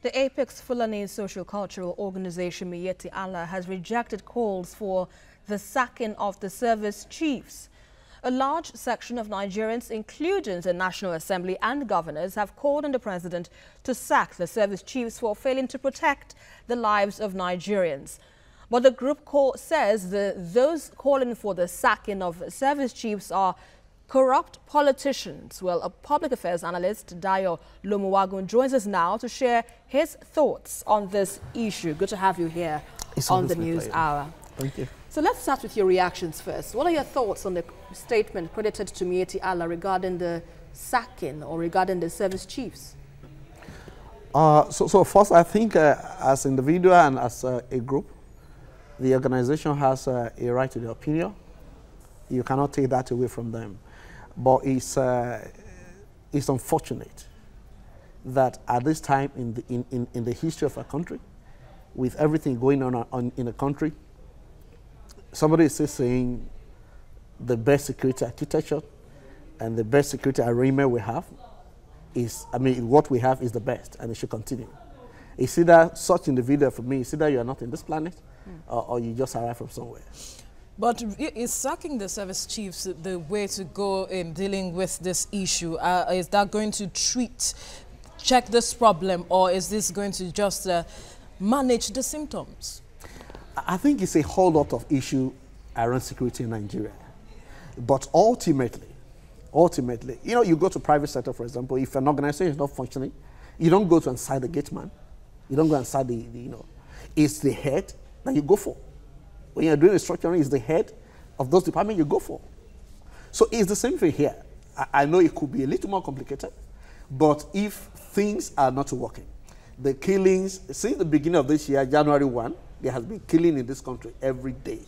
The Apex Fulani socio-cultural organization Miyetti Allah has rejected calls for the sacking of the service chiefs. A large section of Nigerians, including the National Assembly and governors, have called on the president to sack the service chiefs for failing to protect the lives of Nigerians. But the group says those calling for the sacking of service chiefs are corrupt politicians. Well, a public affairs analyst, Dayo Olomuwagun, joins us now to share his thoughts on this issue. Good to have you here on the News Hour. Thank you. So let's start with your reactions first. What are your thoughts on the statement credited to Miyetti Allah regarding the sacking or regarding the service chiefs? So first, I think as an individual and as a group, the organization has a right to their opinion. You cannot take that away from them. But it's unfortunate that at this time in the history of our country, with everything going on in the country, somebody is still saying the best security architecture and the best security arrangement we have is, what we have is the best and it should continue. It's either such individual for me, it's either you are not in this planet or you just arrived from somewhere. But is sacking the service chiefs the way to go in dealing with this issue? Is that going to check this problem, or is this going to just manage the symptoms? I think it's a whole lot of issue around security in Nigeria. But ultimately, you go to private sector, for example, if an organization is not functioning, you don't go to inside the gate man. You don't go inside it's the head that you go for. When you're doing restructuring, it's the head of those departments you go for. So it's the same thing here. I know it could be a little more complicated, but if things are not working, the killings, since the beginning of this year, January 1, there has been killing in this country every day.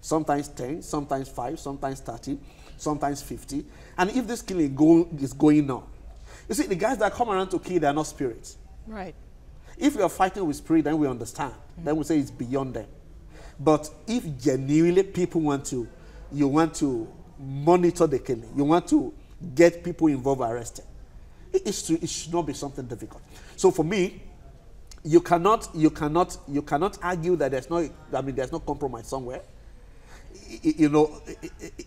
Sometimes 10, sometimes 5, sometimes 30, sometimes 50. And if this killing is going on, you see, the guys that come around to kill, they are not spirits. Right. If we are fighting with spirit, then we understand. Then we say it's beyond them. But if genuinely people you want to monitor the killing, you want to get people involved arrested, it should not be something difficult. So for me, you cannot argue that there's no compromise somewhere.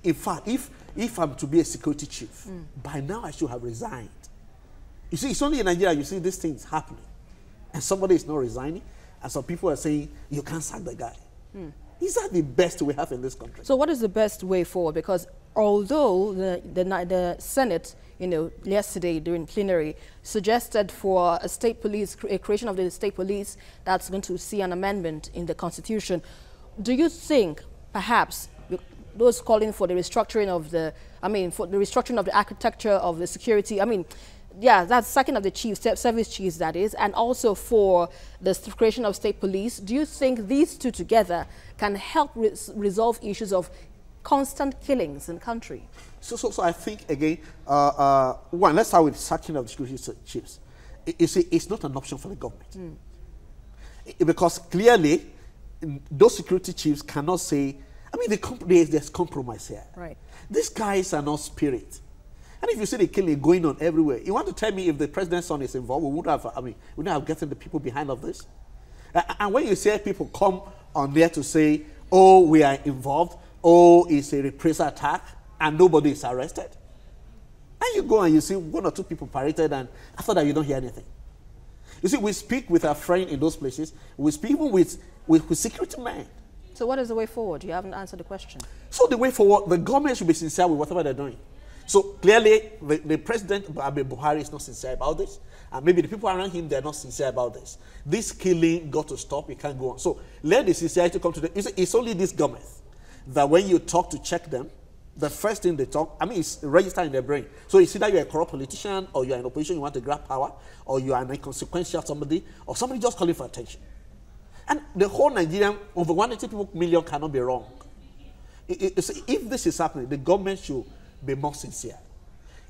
In fact, if I'm to be a security chief, by now I should have resigned. You see, it's only in Nigeria you see these things happening, and somebody is not resigning, and some people are saying you can't sack the guy. Is that the best we have in this country? So what is the best way forward? Because although the Senate, yesterday during plenary, suggested for a creation of the state police that's going to see an amendment in the Constitution, do you think perhaps those calling for the restructuring of the architecture of the security, that's sacking of the chiefs, service chiefs that is, and also for the creation of state police, do you think these two together can help resolve issues of constant killings in the country? So I think, again, one, let's start with sacking of the security chiefs. You see, it's not an option for the government. Because clearly, those security chiefs cannot say, there's compromise here. Right. These guys are not spirit. And if you see the killing going on everywhere, you want to tell me if the president's son is involved, we wouldn't have gotten the people behind of this. And when you see people come on there to say, oh, we are involved, oh, it's a reprisal attack, and nobody is arrested, and you go and you see one or two people paraded, and after that you don't hear anything. You see, we speak with our friend in those places, we speak even with security men. So what is the way forward? You haven't answered the question. So the way forward, the government should be sincere with whatever they're doing. So clearly, the president, Buhari, is not sincere about this. And maybe the people around him, they're not sincere about this. This killing got to stop. It can't go on. So let the sincerity come to them. It's only this government that when you talk to check them, the first thing they talk, it's registered in their brain. So it's either you're a corrupt politician, or you're in opposition, you want to grab power, or you are an inconsequential somebody, or somebody just calling for attention. And the whole Nigerian, over 180 million cannot be wrong. If this is happening, the government should be more sincere.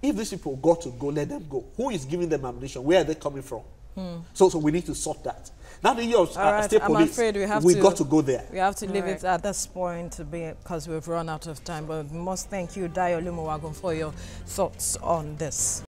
If these people got to go, let them go. Who is giving them ammunition? Where are they coming from? So we need to sort that. Now the year of state police, I'm afraid we got to go there. We have to leave it at this point because we've run out of time. But we must thank you, Dayo Olomuwagun, for your thoughts on this.